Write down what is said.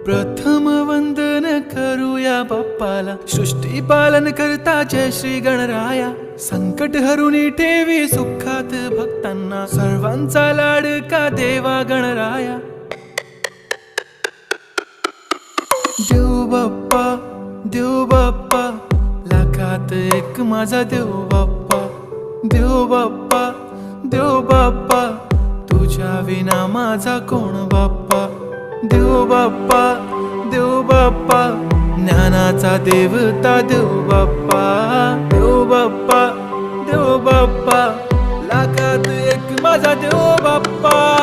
प्रथम वंदन करूया बाप्पाला, सृष्टी पालन करता जय श्री गणराया. संकट हरुनी ठेवी सुखात भक्तांना, सर्वांचा लाडका देवा गणराया. देव बाप्पा, देव बाप्पा, लाखात एक माझा देव बाप्पा. देव बाप्पा, देव बाप्पा, तुझ्या विना माझा कोण बाप्पा. देव बाप्पा, देव बाप्पा, ज्ञानाचा देवता देव बाप्पा. देव बाप्पा, देव बाप्पा, लाखात एक माझा देव बाप्पा.